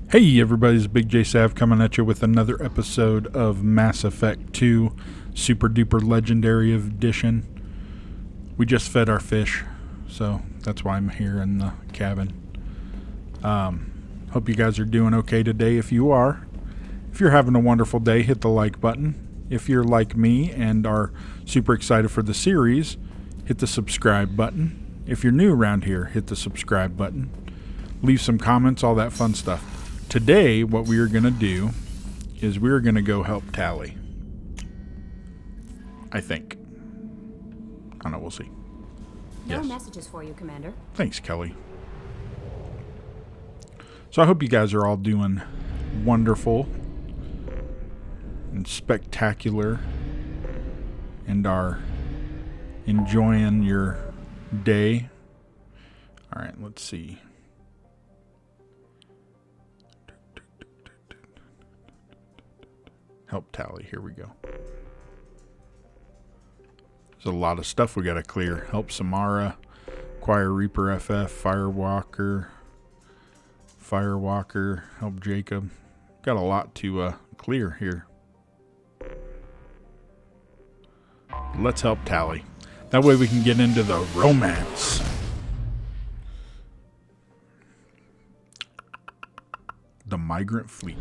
Hey everybody, it's Big J Sav coming at you with another episode of Mass Effect 2 Super Duper Legendary Edition. We just fed our fish, so that's why I'm here in the cabin. Hope you guys are doing okay today. If you are, if you're having a wonderful day, hit the like button. If you're like me and are super excited for the series, hit the subscribe button. If you're new around here, hit the subscribe button. Leave some comments, all that fun stuff. Today, what we are going to do is we're going to go help Tali. I think. I don't know, we'll see. No messages for you, Commander. Thanks, Kelly. So I hope you guys are all doing wonderful and spectacular and are enjoying your day. All right, let's see. Help Tali. Here we go. There's a lot of stuff we got to clear. Help Samara. Acquire Reaper FF. Firewalker. Help Jacob. Got a lot to clear here. Let's help Tali. That way we can get into the romance. The Migrant Fleet.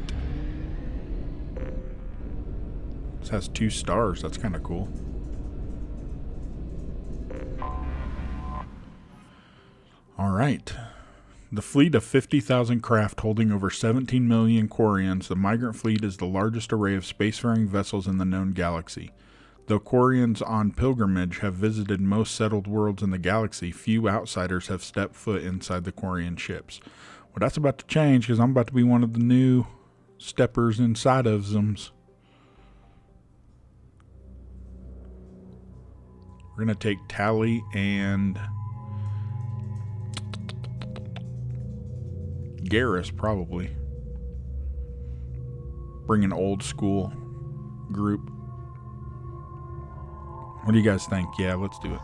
This has 2 stars. That's kind of cool. All right. The fleet of 50,000 craft holding over 17 million Quarians, the Migrant Fleet is the largest array of spacefaring vessels in the known galaxy. Though Quarians on pilgrimage have visited most settled worlds in the galaxy, few outsiders have stepped foot inside the Quarian ships. Well, that's about to change because I'm about to be one of the new steppers inside of them. We're going to take Tali and Garrus, probably. Bring an old school group. What do you guys think? Yeah, let's do it.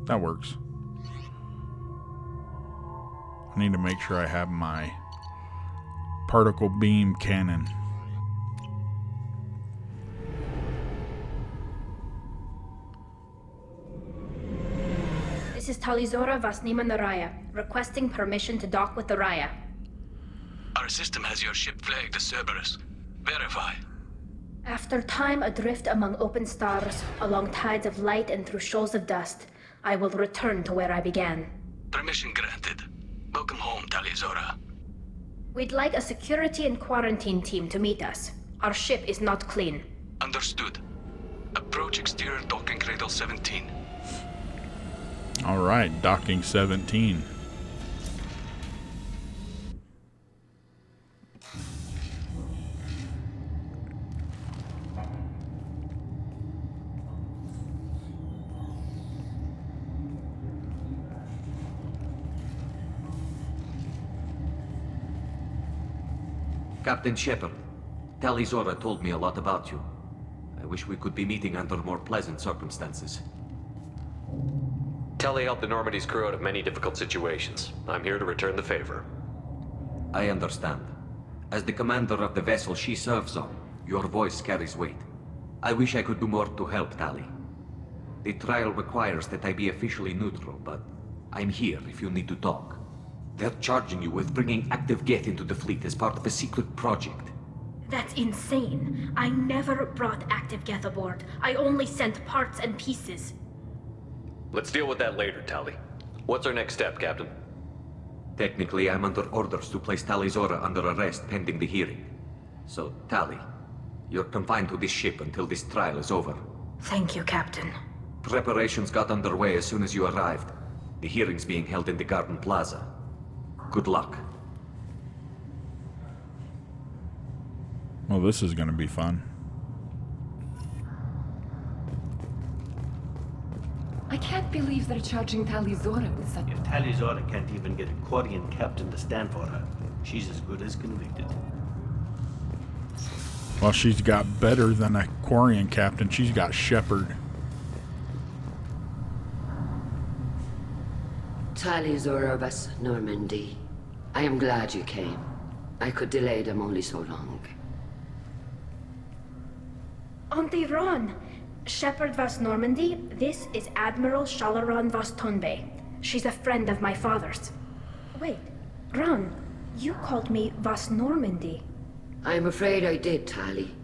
That works. I need to make sure I have my particle beam cannon. This is Talizora Vasnima Naraya, requesting permission to dock with the Raya. Our system has your ship flagged as Cerberus. Verify. After time adrift among open stars, along tides of light and through shoals of dust, I will return to where I began. Permission granted. Welcome home, Talizora. We'd like a security and quarantine team to meet us. Our ship is not clean. Understood. Approach exterior docking cradle 17. All right, docking 17. Captain Shepard, Talizora told me a lot about you. I wish we could be meeting under more pleasant circumstances. Tali helped the Normandy's crew out of many difficult situations. I'm here to return the favor. I understand. As the commander of the vessel she serves on, your voice carries weight. I wish I could do more to help Tali. The trial requires that I be officially neutral, but I'm here if you need to talk. They're charging you with bringing active Geth into the fleet as part of a secret project. That's insane. I never brought active Geth aboard. I only sent parts and pieces. Let's deal with that later, Tali. What's our next step, Captain? Technically, I'm under orders to place Talizora under arrest pending the hearing. So, Tali, you're confined to this ship until this trial is over. Thank you, Captain. Preparations got underway as soon as you arrived. The hearing's being held in the Garden Plaza. Good luck. Well, this is going to be fun. I can't believe they're charging Talizora with such... If Talizora can't even get a Quarian captain to stand for her, she's as good as convicted. Well, she's got better than a Quarian captain. She's got Shepard. Tali Zorovas, Normandy. I am glad you came. I could delay them only so long. Auntie Ron! Shepard Vas Normandy, this is Admiral Shalaran Vas Tonbe. She's a friend of my father's. Wait, Ron, you called me Vas Normandy. I'm afraid I did, Tali.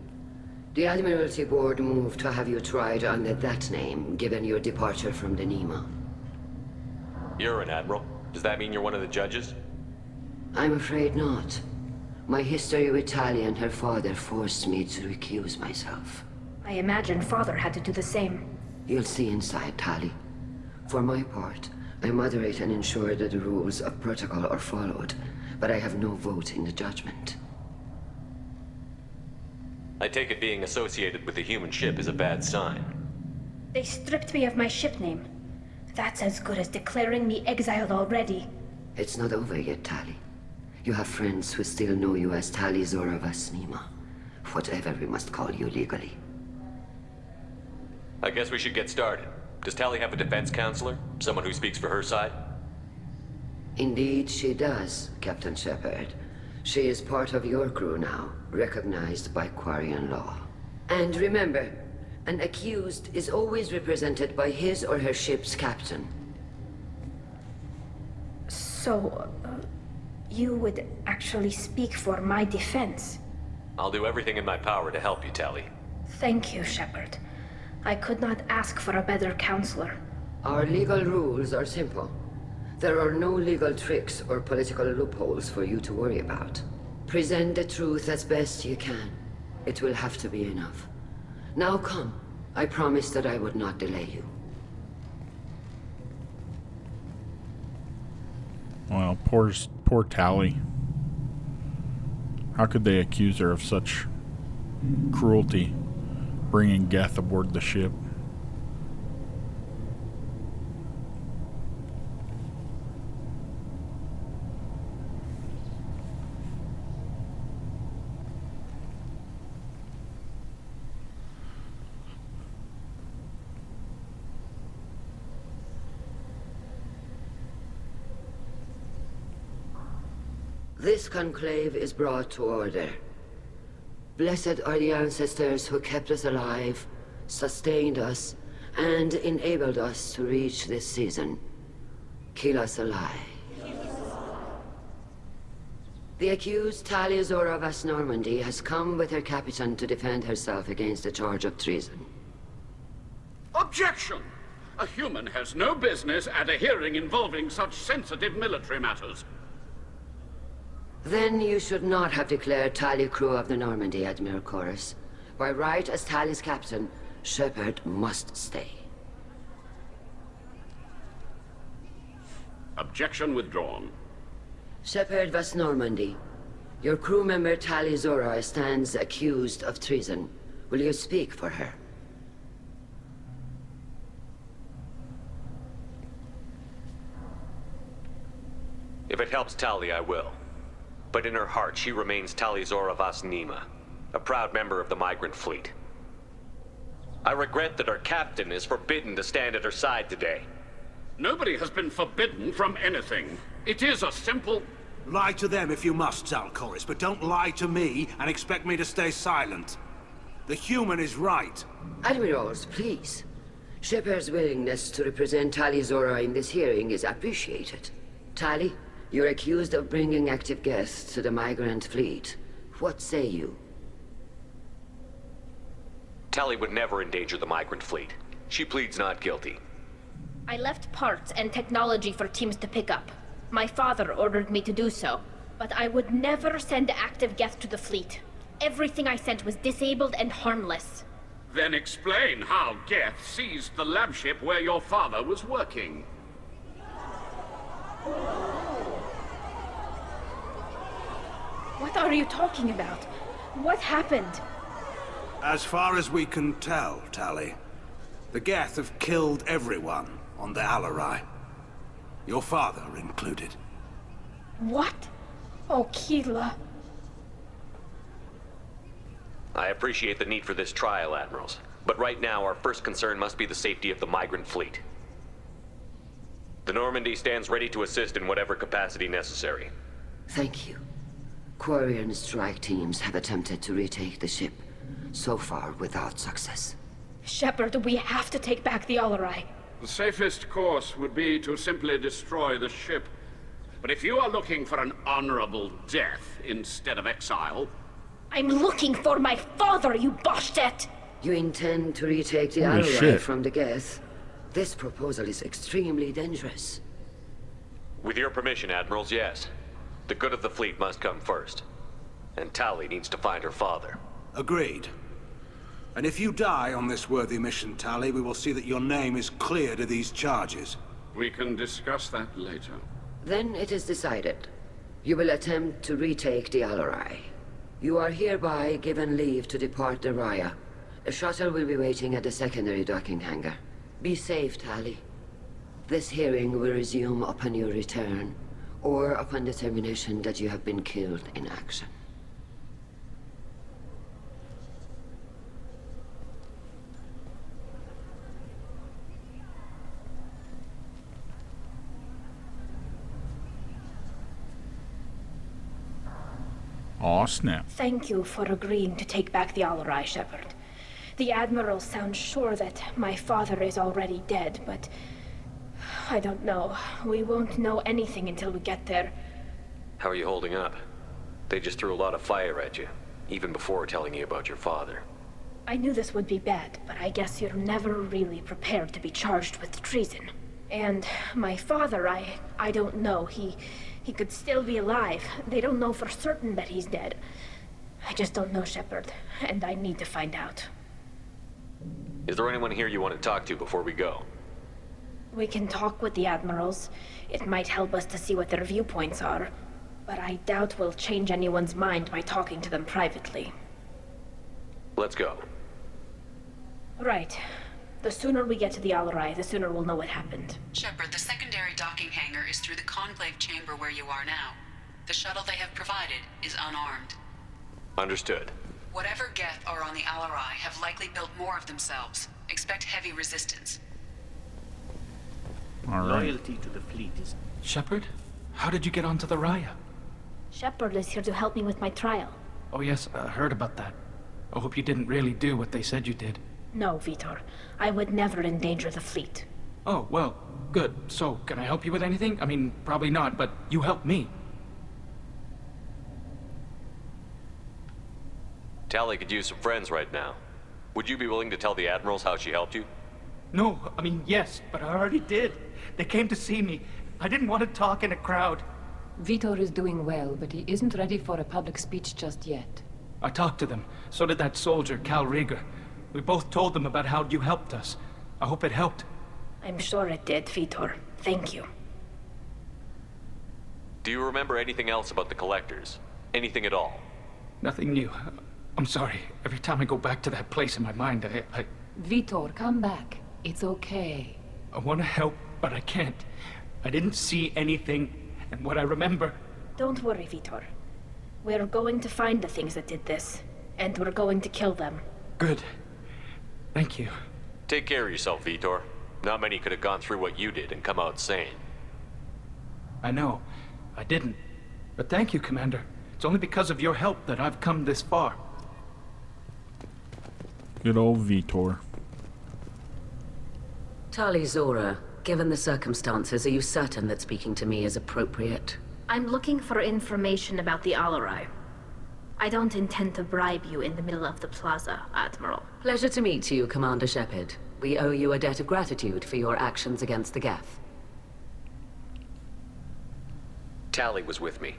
The Admiralty Board moved to have you tried under that name, given your departure from the Nima. You're an admiral. Does that mean you're one of the judges? I'm afraid not. My history with Tali and her father forced me to recuse myself. I imagine father had to do the same. You'll see inside, Tali. For my part, I moderate and ensure that the rules of protocol are followed, but I have no vote in the judgment. I take it being associated with a human ship is a bad sign. They stripped me of my ship name. That's as good as declaring me exiled already. It's not over yet, Tali. You have friends who still know you as Tali Zorovas Nima. Whatever we must call you legally. I guess we should get started. Does Tali have a defense counselor? Someone who speaks for her side? Indeed, she does, Captain Shepard. She is part of your crew now, recognized by Quarian law. And remember, an accused is always represented by his or her ship's captain. So, you would actually speak for my defense? I'll do everything in my power to help you, Tali. Thank you, Shepard. I could not ask for a better counselor. Our legal rules are simple. There are no legal tricks or political loopholes for you to worry about. Present the truth as best you can. It will have to be enough. Now come. I promised that I would not delay you. Well, poor Tali. How could they accuse her of such cruelty, bringing Geth aboard the ship? This conclave is brought to order. Blessed are the ancestors who kept us alive, sustained us, and enabled us to reach this season. Keep us alive. The accused Tali Zorovas Normandy has come with her captain to defend herself against a charge of treason. Objection! A human has no business at a hearing involving such sensitive military matters. Then you should not have declared Tali crew of the Normandy, Admiral Chorus. By right as Tali's captain, Shepard must stay. Objection withdrawn. Shepard Vas Normandy, your crew member Tali Zora stands accused of treason. Will you speak for her? If it helps Tali, I will. But in her heart, she remains Tali Zorovas Nima, a proud member of the migrant fleet. I regret that our captain is forbidden to stand at her side today. Nobody has been forbidden from anything. It is a simple... Lie to them if you must, Zalcoris, but don't lie to me and expect me to stay silent. The human is right. Admirals, please. Shepard's willingness to represent Tali Zora in this hearing is appreciated. Tali, you're accused of bringing active guests to the migrant fleet. What say you? Tali would never endanger the migrant fleet. She pleads not guilty. I left parts and technology for teams to pick up. My father ordered me to do so, but I would never send active guests to the fleet. Everything I sent was disabled and harmless. Then explain how Geth seized the lab ship where your father was working. What are you talking about? What happened? As far as we can tell, Tali, the Geth have killed everyone on the Alarai. Your father included. What? Oh, Keela. I appreciate the need for this trial, Admirals. But right now, our first concern must be the safety of the migrant fleet. The Normandy stands ready to assist in whatever capacity necessary. Thank you. Quarian strike teams have attempted to retake the ship, so far without success. Shepard, we have to take back the Alarai. The safest course would be to simply destroy the ship. But if you are looking for an honorable death instead of exile... I'm looking for my father, you bastet! You intend to retake the Holy Alarai shit. from the Geth? This proposal is extremely dangerous. With your permission, Admirals, yes. The good of the fleet must come first. And Tali needs to find her father. Agreed. And if you die on this worthy mission, Tali, we will see that your name is cleared of these charges. We can discuss that later. Then it is decided. You will attempt to retake the Alarai. You are hereby given leave to depart the Raya. A shuttle will be waiting at the secondary docking hangar. Be safe, Tali. This hearing will resume upon your return, or upon determination that you have been killed in action. Aw, snap. Thank you for agreeing to take back the Alarai, Shepard. The Admiral sounds sure that my father is already dead, but... I don't know. We won't know anything until we get there. How are you holding up? They just threw a lot of fire at you, even before telling you about your father. I knew this would be bad, but I guess you're never really prepared to be charged with treason. And my father, I don't know. He could still be alive. They don't know for certain that he's dead. I just don't know, Shepard, and I need to find out. Is there anyone here you want to talk to before we go? We can talk with the Admirals. It might help us to see what their viewpoints are. But I doubt we'll change anyone's mind by talking to them privately. Let's go. Right. The sooner we get to the Alarai, the sooner we'll know what happened. Shepard, the secondary docking hangar is through the conclave chamber where you are now. The shuttle they have provided is unarmed. Understood. Whatever Geth are on the Alarai have likely built more of themselves. Expect heavy resistance. All right. Loyalty to the fleet is... Shepard? How did you get onto the Raya? Shepard is here to help me with my trial. Oh yes, I heard about that. I hope you didn't really do what they said you did. No, Vitor. I would never endanger the fleet. Oh, well, good. So, can I help you with anything? I mean, probably not, but you helped me. Tali could use some friends right now. Would you be willing to tell the Admirals how she helped you? No, I mean, yes, but I already did. They came to see me. I didn't want to talk in a crowd. Vitor is doing well, but he isn't ready for a public speech just yet. I talked to them. So did that soldier, Cal Rieger. We both told them about how you helped us. I hope it helped. I'm sure it did, Vitor. Thank you. Do you remember anything else about the Collectors? Anything at all? Nothing new. I'm sorry. Every time I go back to that place in my mind, I Vitor, come back. It's okay. I want to help, but I can't. I didn't see anything, and what I remember... Don't worry, Vitor. We're going to find the things that did this, and we're going to kill them. Good. Thank you. Take care of yourself, Vitor. Not many could have gone through what you did and come out sane. I know. I didn't. But thank you, Commander. It's only because of your help that I've come this far. Good old Vitor. Tali Zora, given the circumstances, are you certain that speaking to me is appropriate? I'm looking for information about the Alarai. I don't intend to bribe you in the middle of the plaza, Admiral. Pleasure to meet you, Commander Shepard. We owe you a debt of gratitude for your actions against the Geth. Tali was with me.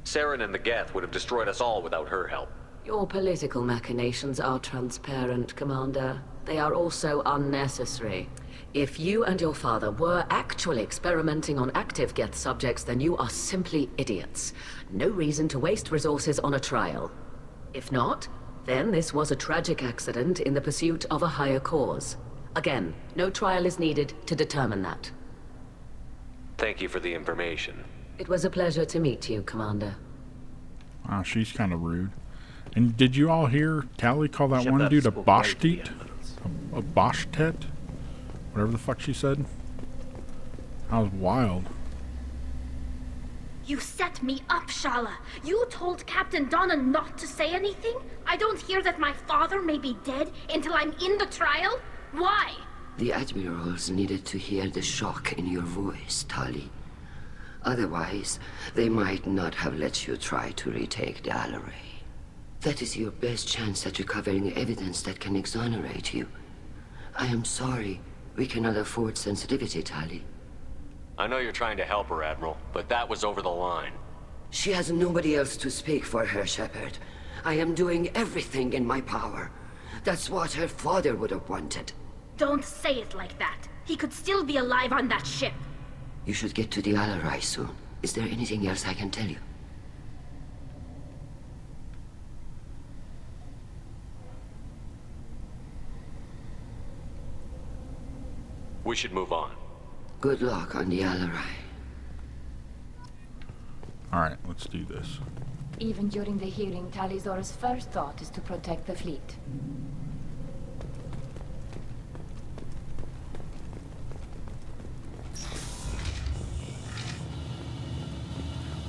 Saren and the Geth would have destroyed us all without her help. Your political machinations are transparent, Commander. They are also unnecessary. If you and your father were actually experimenting on active Geth subjects, then you are simply idiots. No reason to waste resources on a trial. If not, then this was a tragic accident in the pursuit of a higher cause. Again, no trial is needed to determine that. Thank you for the information. It was a pleasure to meet you, Commander. Wow, she's kind of rude. And did you all hear Tali call that one dude a Boshtet? A Boshtet? Whatever the fuck she said. That was wild. You set me up, Shala. You told Captain Donna not to say anything? I don't hear that my father may be dead until I'm in the trial? Why? The admirals needed to hear the shock in your voice, Tali. Otherwise, they might not have let you try to retake the Alaray. That is your best chance at recovering evidence that can exonerate you. I am sorry. We cannot afford sensitivity, Tali. I know you're trying to help her, Admiral, but that was over the line. She has nobody else to speak for her, Shepard. I am doing everything in my power. That's what her father would have wanted. Don't say it like that. He could still be alive on that ship. You should get to the Alarai soon. Is there anything else I can tell you? We should move on. Good luck on the Alarai. Alright, let's do this. Even during the hearing, Talizora's first thought is to protect the fleet.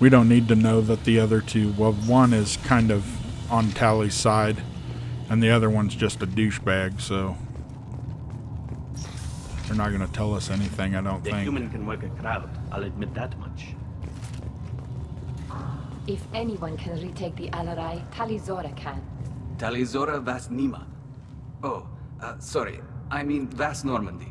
We don't need to know that the other two, well, one is kind of on Tali's side, and the other one's just a douchebag, so they're not going to tell us anything, I don't think. The human can work a crowd, I'll admit that much. If anyone can retake the Alarai, Talizora can. Talizora Vas Nima. Oh, sorry. I mean Vas Normandy.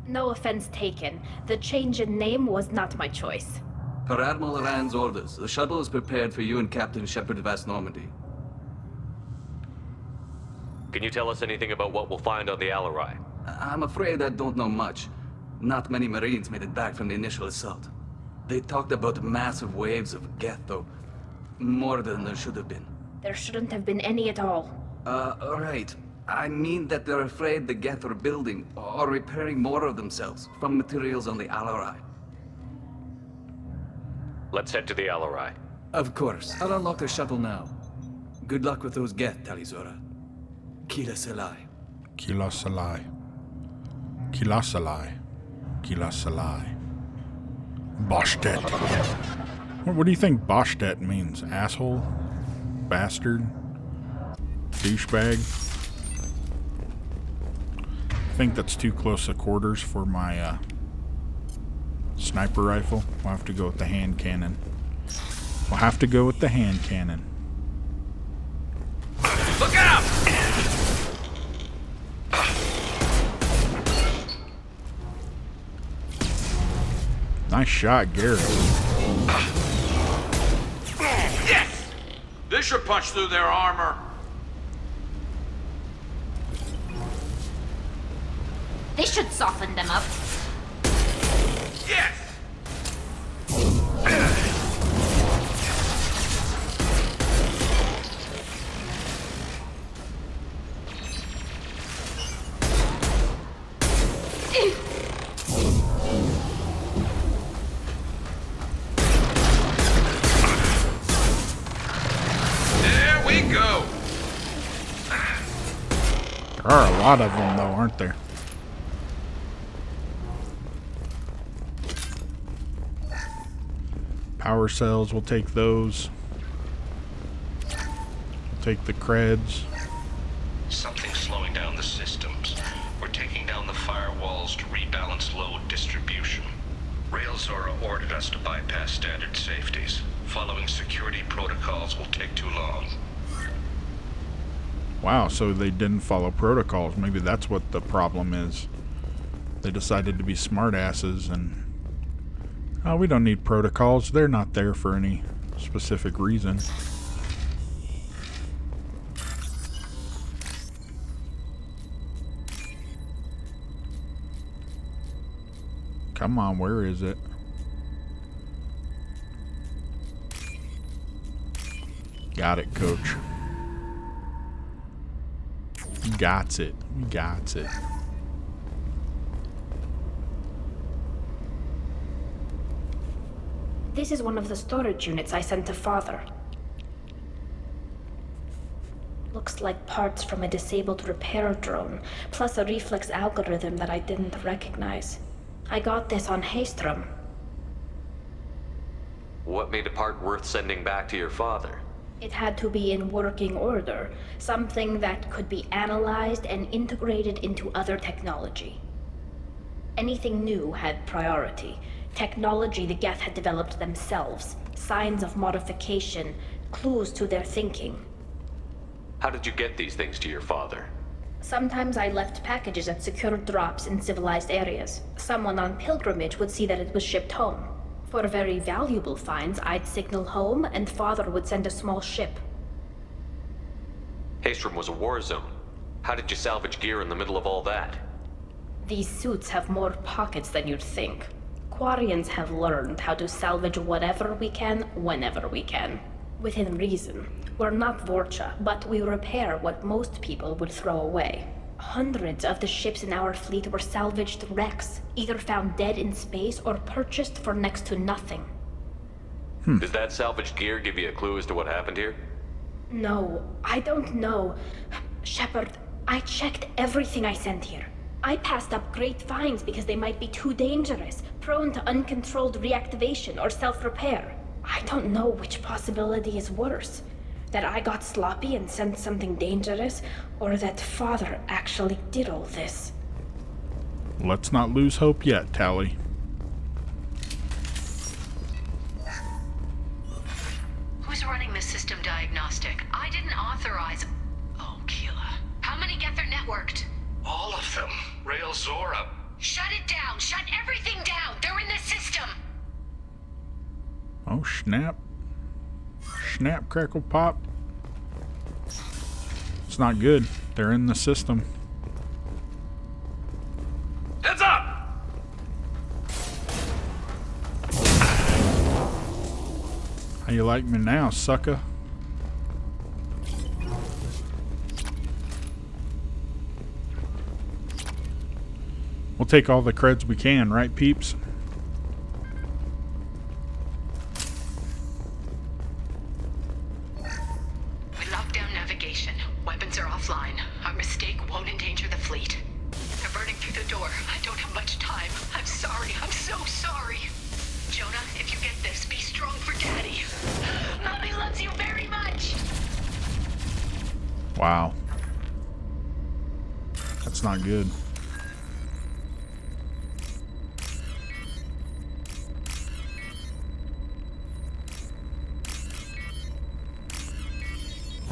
No offense taken. The change in name was not my choice. Per Admiral Rand's orders, the shuttle is prepared for you and Captain Shepard Vas Normandy. Can you tell us anything about what we'll find on the Alarai? I'm afraid I don't know much. Not many Marines made it back from the initial assault. They talked about massive waves of Geth, though. More than there should have been. There shouldn't have been any at all. Right. I mean that they're afraid the Geth are building or repairing more of themselves from materials on the Alarai. Let's head to the Alarai. Of course. I'll unlock the shuttle now. Good luck with those Geth, Talizora. Kila Selai. Kila Selai. Kila Selai. Kila Selai. Boshtet. What do you think Boshtet means? Asshole? Bastard? Douchebag? I think that's too close to quarters for my sniper rifle. We'll have to go with the hand cannon. We'll have to go with the hand cannon. Look out! Nice shot, Garrett. Yes! This should punch through their armor. This should soften them up. Yes! There we go. There are a lot of them, though, aren't there? Power cells, we'll take those. We'll take the creds. Something's slowing down the systems. We're taking down the firewalls to rebalance load distribution. Railzora ordered us to bypass standard safeties. Following security protocols will take too long. Wow, so they didn't follow protocols. Maybe that's what the problem is. They decided to be smartasses and... Oh, we don't need protocols. They're not there for any specific reason. Come on, where is it? Got it, coach. Got it. Got it. This is one of the storage units I sent to Father. Looks like parts from a disabled repair drone, plus a reflex algorithm that I didn't recognize. I got this on Haystrom. What made a part worth sending back to your father? It had to be in working order, something that could be analyzed and integrated into other technology. Anything new had priority. Technology the Geth had developed themselves, signs of modification, clues to their thinking. How did you get these things to your father? Sometimes I left packages at secure drops in civilized areas. Someone on pilgrimage would see that it was shipped home. For very valuable finds, I'd signal home, and Father would send a small ship. Haystrom was a war zone. How did you salvage gear in the middle of all that? These suits have more pockets than you'd think. Quarians have learned how to salvage whatever we can, whenever we can. Within reason. We're not Vorcha, but we repair what most people would throw away. Hundreds of the ships in our fleet were salvaged wrecks, either found dead in space or purchased for next to nothing. Does that salvaged gear give you a clue as to what happened here? No, I don't know. Shepard, I checked everything I sent here. I passed up great finds because they might be too dangerous, prone to uncontrolled reactivation or self-repair. I don't know which possibility is worse. That I got sloppy and sent something dangerous, or that Father actually did all this. Let's not lose hope yet, Tali. Who's running the system diagnostic? I didn't authorize... Oh, Keela. How many Geth are networked? All of them. Rail Zora. Shut it down! Shut everything down! They're in the system! Oh, snap. Snap, crackle, pop. It's not good. They're in the system. Heads up! How you like me now, sucker? We'll take all the creds we can, right, peeps? We locked down navigation. Weapons are offline. Our mistake won't endanger the fleet. They're burning through the door. I don't have much time. I'm sorry. I'm so sorry. Jonah, if you get this, be strong for Daddy. Mommy loves you very much. Wow. That's not good.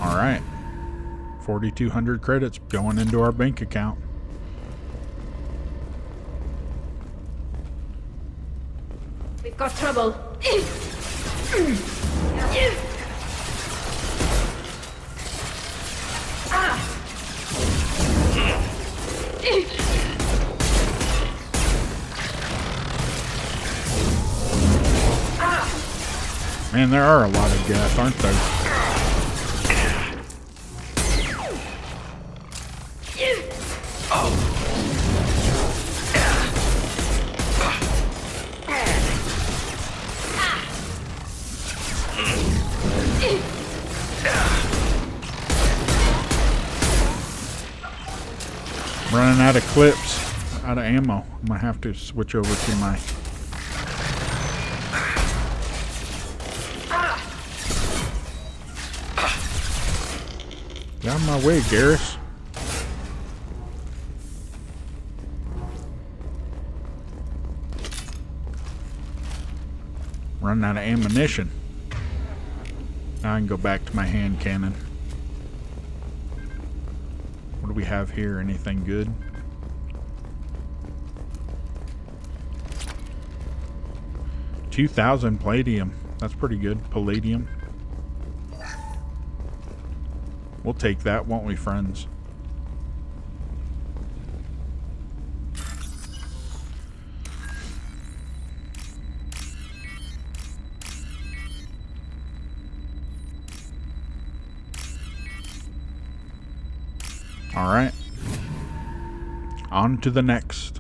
All right. 4,200 credits going into our bank account. We've got trouble. Man, there are a lot of Geth, aren't there? Running out of clips, out of ammo. I'm gonna have to switch over to my... Get out of my way, Garrus. Running out of ammunition. Now I can go back to my hand cannon. What do we have here? Anything good? $2,000 palladium. That's pretty good. Palladium. We'll take that, won't we, friends? All right. On to the next.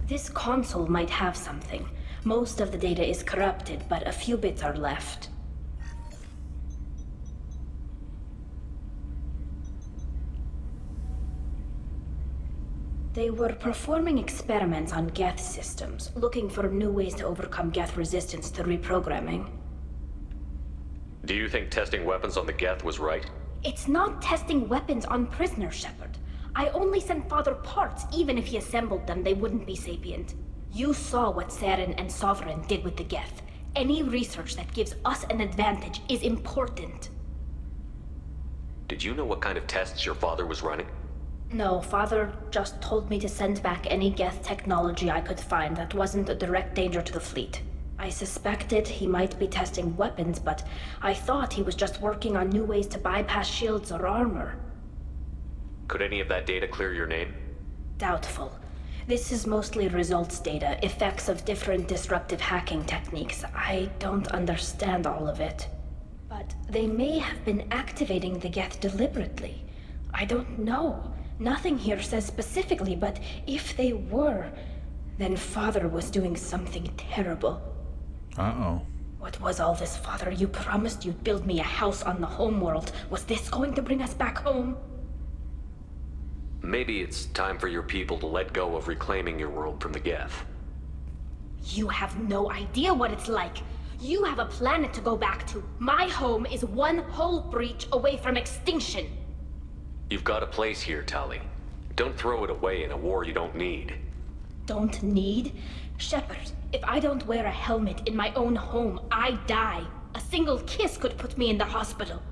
This console might have something. Most of the data is corrupted, but a few bits are left. They were performing experiments on Geth systems, looking for new ways to overcome Geth resistance to reprogramming. Do you think testing weapons on the Geth was right? It's not testing weapons on prisoners, Shepard. I only sent Father parts. Even if he assembled them, they wouldn't be sapient. You saw what Saren and Sovereign did with the Geth. Any research that gives us an advantage is important. Did you know what kind of tests your father was running? No, Father just told me to send back any Geth technology I could find that wasn't a direct danger to the fleet. I suspected he might be testing weapons, but I thought he was just working on new ways to bypass shields or armor. Could any of that data clear your name? Doubtful. This is mostly results data, effects of different disruptive hacking techniques. I don't understand all of it. But they may have been activating the Geth deliberately. I don't know. Nothing here says specifically, but if they were, then Father was doing something terrible. Uh-oh. What was all this, Father? You promised you'd build me a house on the homeworld. Was this going to bring us back home? Maybe it's time for your people to let go of reclaiming your world from the Geth. You have no idea what it's like. You have a planet to go back to. My home is one hull breach away from extinction. You've got a place here, Tali. Don't throw it away in a war you don't need. Don't need? Shepard, if I don't wear a helmet in my own home, I die. A single kiss could put me in the hospital.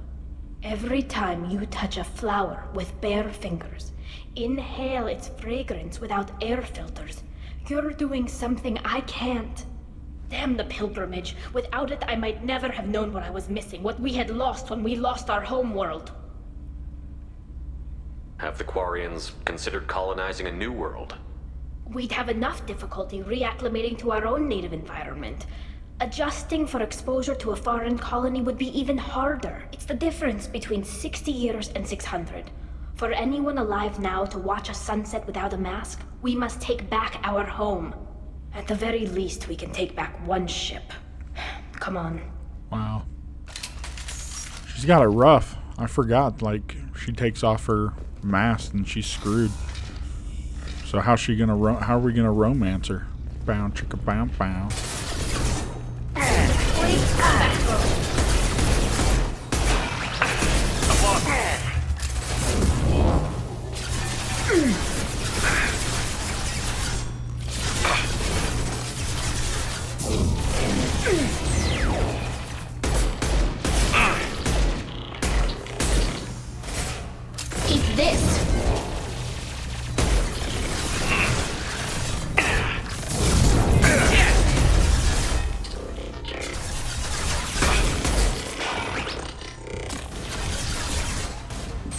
Every time you touch a flower with bare fingers, inhale its fragrance without air filters, you're doing something I can't. Damn the pilgrimage. Without it, I might never have known what I was missing, what we had lost when we lost our homeworld. Have the Quarians considered colonizing a new world? We'd have enough difficulty reacclimating to our own native environment. Adjusting for exposure to a foreign colony would be even harder. It's the difference between 60 years and 600. For anyone alive now to watch a sunset without a mask, we must take back our home. At the very least, we can take back one ship. Come on. Wow. She's got it rough. I forgot, like, she takes off her mask and she's screwed. So how are we gonna romance her? Bow chicka bow bow. Eat this.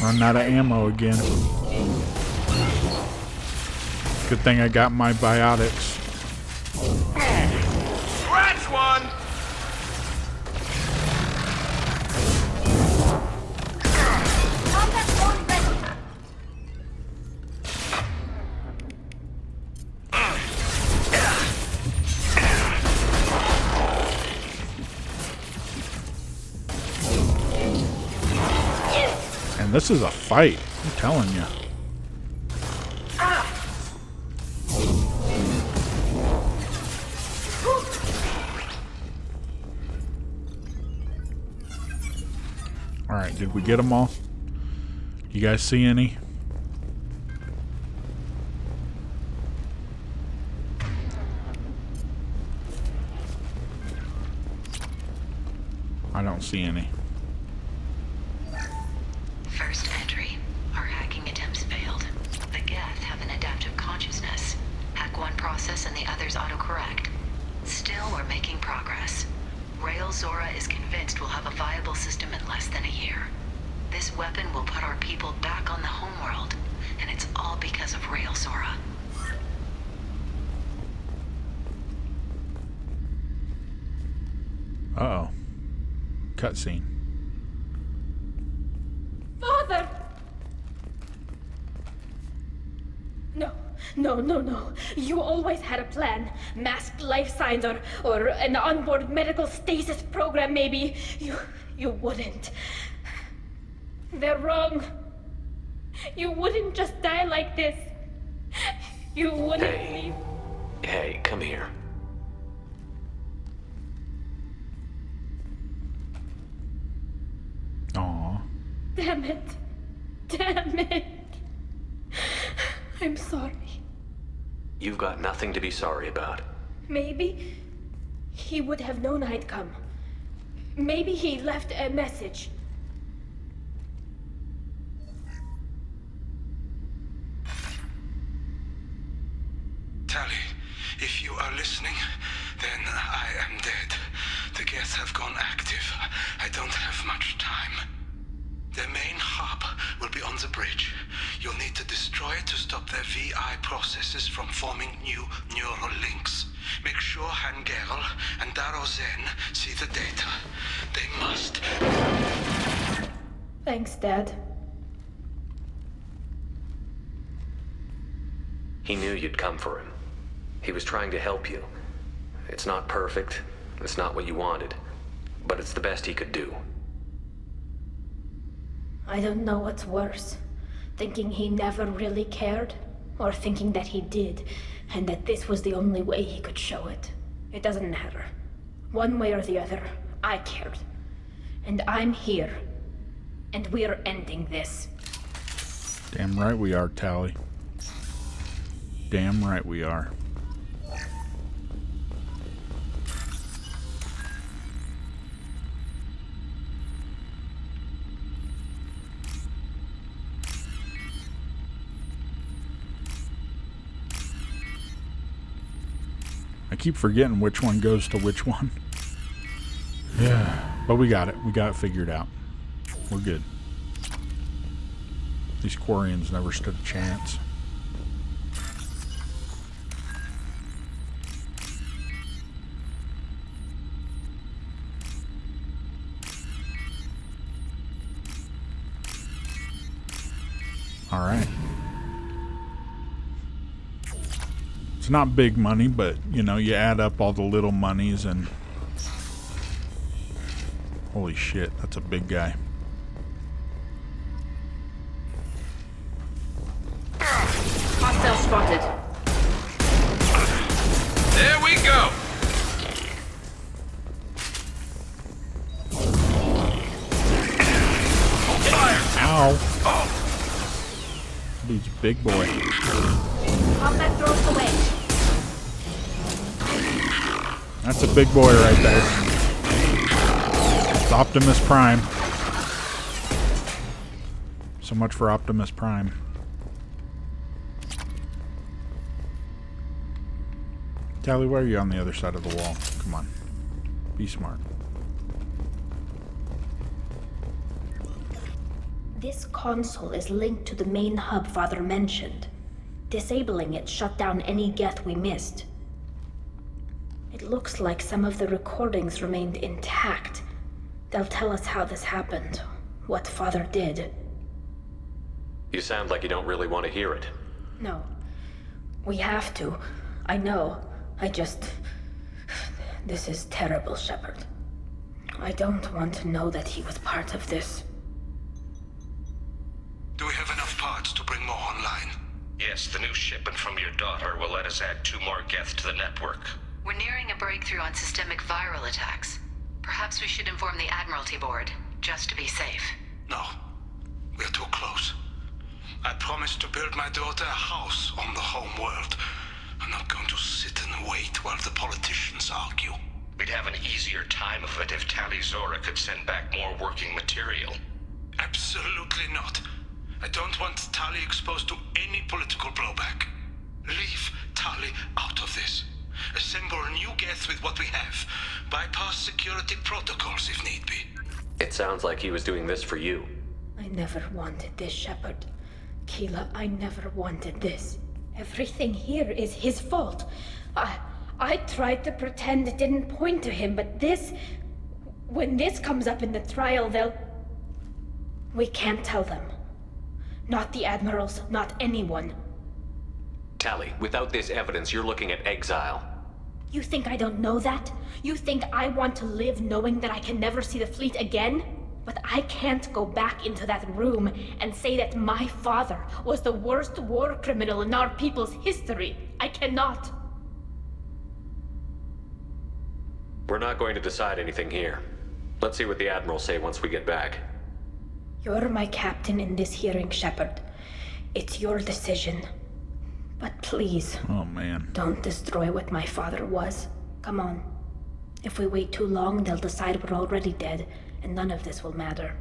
Run out of ammo again. Good thing I got my biotics. Scratch one! And this is a fight, I'm telling you. Alright, did we get them all? You guys see any? I don't see any. First entry. Our hacking attempts failed. The Geth have an adaptive consciousness. Hack one process and the others autocorrect. Still, we're making progress. Rail Zora is convinced we'll have a viable system in less than a year. This weapon will put our people back on the homeworld, and it's all because of Rail Zora. Uh-oh. Cutscene. Father! No, No, no, no. You always had a plan. Masked life signs or an onboard medical stasis program, maybe. You wouldn't. They're wrong. You wouldn't just die like this. You wouldn't leave. Hey, come here. Aww. Damn it. Damn it. I'm sorry. You've got nothing to be sorry about. Maybe he would have known I'd come. Maybe he left a message. Tali, if you are listening, then I am dead. The Geth have gone active. I don't have much time. Their main hub will be on the bridge. You'll need to destroy it to stop their VI processes from forming new neural links. Make sure Hangerl and Daro Zen see the data. They must. Thanks, Dad. He knew you'd come for him. He was trying to help you. It's not perfect. It's not what you wanted. But it's the best he could do. I don't know what's worse. Thinking he never really cared, or thinking that he did, and that this was the only way he could show it. It doesn't matter. One way or the other, I cared. And I'm here. And we're ending this. Damn right we are, Tali. Damn right we are. I keep forgetting which one goes to which one. Yeah, but we got it. We got it figured out. We're good. These Quarians never stood a chance. All right. It's not big money, but, you know, you add up all the little monies and... Holy shit, that's a big guy. Hostile spotted. There we go! Ow! Dude's a big boy. Combat throws away. That's a big boy right there. It's Optimus Prime. So much for Optimus Prime. Tali, why are you on the other side of the wall? Come on. Be smart. This console is linked to the main hub Father mentioned. Disabling it shut down any Geth we missed. It looks like some of the recordings remained intact. They'll tell us how this happened, what Father did. You sound like you don't really want to hear it. No. We have to. I know. This is terrible, Shepard. I don't want to know that he was part of this. Do we have enough parts to bring more online? Yes, the new shipment from your daughter will let us add 2 more Geth to the network. We're nearing a breakthrough on systemic viral attacks. Perhaps we should inform the Admiralty Board, just to be safe. No. We're too close. I promised to build my daughter a house on the home world. I'm not going to sit and wait while the politicians argue. We'd have an easier time of it if Tali Zora could send back more working material. Absolutely not. I don't want Tali exposed to any political blowback. Leave Tali out of this. Assemble new Geth with what we have. Bypass security protocols if need be. It sounds like he was doing this for you. I never wanted this, Shepard. Keela, I never wanted this. Everything here is his fault. I tried to pretend it didn't point to him, but this... When this comes up in the trial, they'll... We can't tell them. Not the admirals, not anyone. Tali, without this evidence, you're looking at exile. You think I don't know that? You think I want to live knowing that I can never see the fleet again? But I can't go back into that room and say that my father was the worst war criminal in our people's history. I cannot. We're not going to decide anything here. Let's see what the Admirals say once we get back. You're my captain in this hearing, Shepard. It's your decision. But please, oh man, don't destroy what my father was. Come on. If we wait too long, they'll decide we're already dead, and none of this will matter.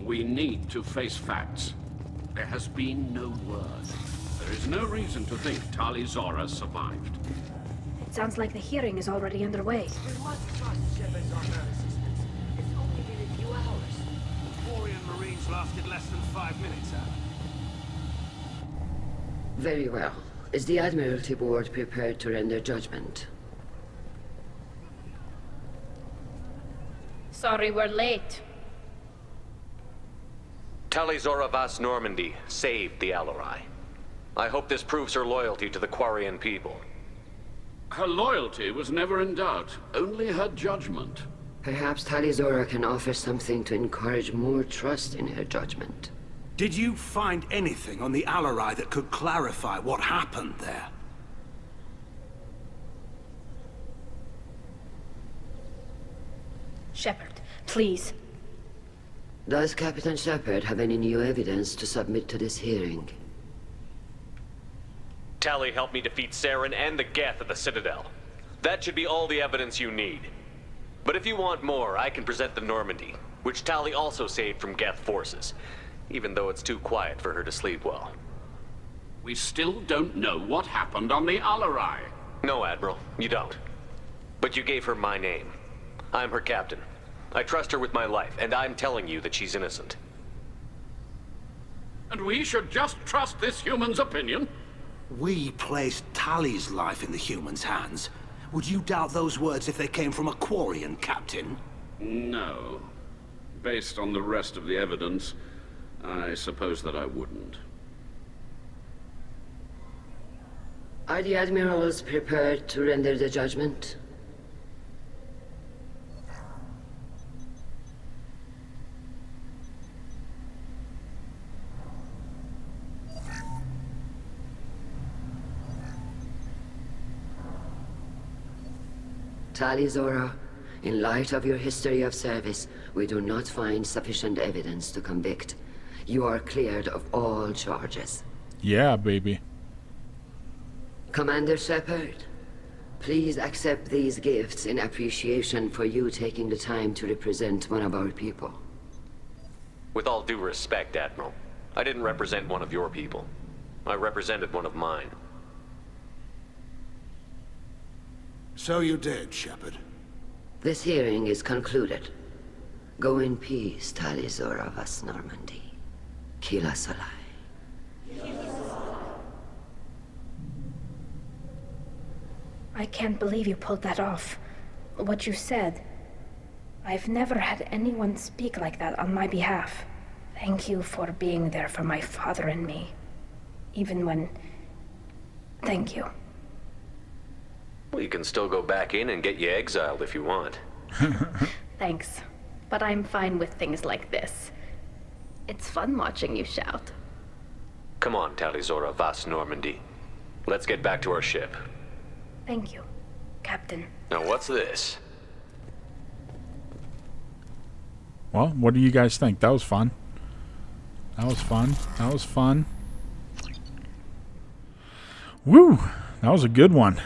We need to face facts. There has been no word. There is no reason to think Tali Zora survived. It sounds like the hearing is already underway. We must trust Shepard's on her assistance. It's only been a few hours. Quarian Marines lasted less than 5 minutes, sir. Very well. Is the Admiralty Board prepared to render judgment? Sorry we're late. Tali Zora Vas Normandy saved the Alarai. I hope this proves her loyalty to the Quarian people. Her loyalty was never in doubt, only her judgment. Perhaps Tali Zora can offer something to encourage more trust in her judgment. Did you find anything on the Alarai that could clarify what happened there? Shepard, please. Does Captain Shepard have any new evidence to submit to this hearing? Tali helped me defeat Saren and the Geth at the Citadel. That should be all the evidence you need. But if you want more, I can present the Normandy, which Tali also saved from Geth forces, even though it's too quiet for her to sleep well. We still don't know what happened on the Alarai. No, Admiral, you don't. But you gave her my name. I'm her captain. I trust her with my life, and I'm telling you that she's innocent. And we should just trust this human's opinion? We placed Tali's life in the human's hands. Would you doubt those words if they came from a Quarian, Captain? No. Based on the rest of the evidence, I suppose that I wouldn't. Are the Admirals prepared to render the judgment? Tali Zora, in light of your history of service, we do not find sufficient evidence to convict. You are cleared of all charges. Yeah, baby. Commander Shepard, please accept these gifts in appreciation for you taking the time to represent one of our people. With all due respect, Admiral, I didn't represent one of your people. I represented one of mine. So you did, Shepard. This hearing is concluded. Go in peace, Tali Zora Vas Normandy. Kila Salai. I can't believe you pulled that off. What you said. I've never had anyone speak like that on my behalf. Thank you for being there for my father and me. Even when... Thank you. Well, you can still go back in and get you exiled if you want. Thanks. But I'm fine with things like this. It's fun watching you shout. Come on, Tali Zora Vas Normandy. Let's get back to our ship. Thank you, Captain. Now what's this? Well, what do you guys think? That was fun. That was fun. That was fun. Woo! That was a good one.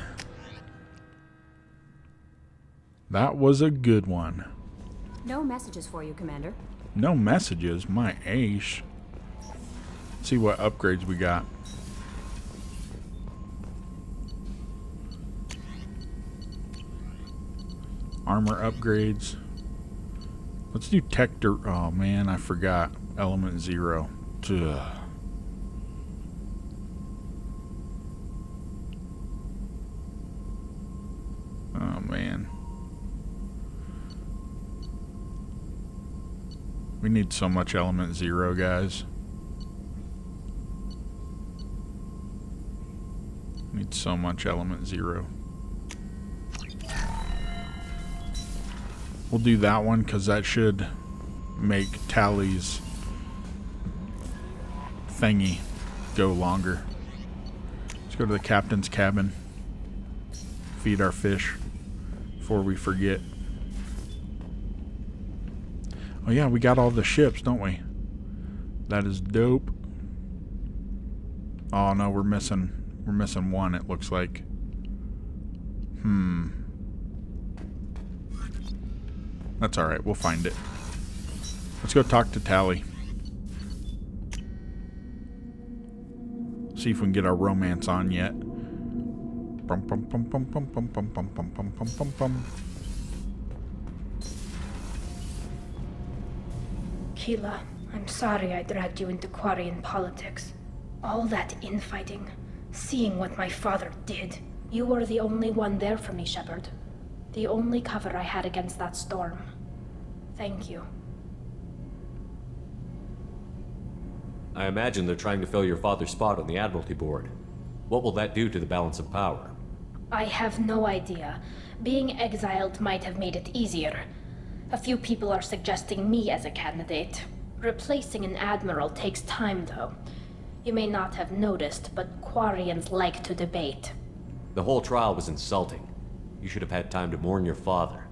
That was a good one. No messages for you, Commander. No messages? My ace. Let's see what upgrades we got. Armor upgrades. Let's do tech. Oh man, I forgot. Element 0. Ugh. We need so much element 0, guys. Need so much element 0. We'll do that one because that should make Tali's thingy go longer. Let's go to the captain's cabin. Feed our fish before we forget. Oh yeah, we got all the ships, don't we? That is dope. Oh no, we're missing one, it looks like. That's alright, we'll find it. Let's go talk to Tali. See if we can get our romance on yet. Bum, bum, bum, bum, bum, bum, bum, bum, bum, bum, bum, bum, bum. Keela, I'm sorry I dragged you into Quarian politics. All that infighting, seeing what my father did. You were the only one there for me, Shepard. The only cover I had against that storm. Thank you. I imagine they're trying to fill your father's spot on the Admiralty Board. What will that do to the balance of power? I have no idea. Being exiled might have made it easier. A few people are suggesting me as a candidate. Replacing an admiral takes time, though. You may not have noticed, but Quarians like to debate. The whole trial was insulting. You should have had time to mourn your father.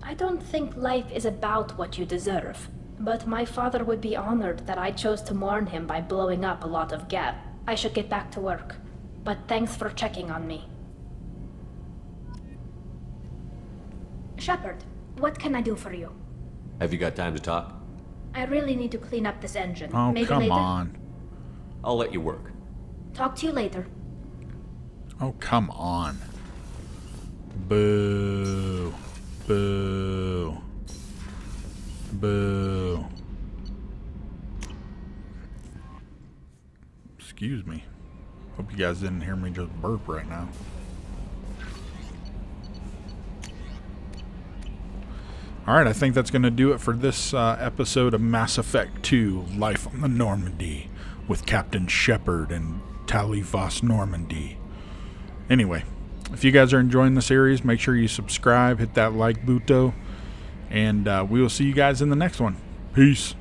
I don't think life is about what you deserve. But my father would be honored that I chose to mourn him by blowing up a lot of gas. I should get back to work. But thanks for checking on me. Shepard, what can I do for you? Have you got time to talk? I really need to clean up this engine. Oh, Maybe come later? on. I'll let you work. Talk to you later. Oh, come on. Boo. Boo. Boo. Excuse me. Hope you guys didn't hear me just burp right now. Alright, I think that's going to do it for this episode of Mass Effect 2, Life on the Normandy, with Captain Shepard and Tali Vos Normandy. Anyway, if you guys are enjoying the series, make sure you subscribe, hit that like button, and we will see you guys in the next one. Peace.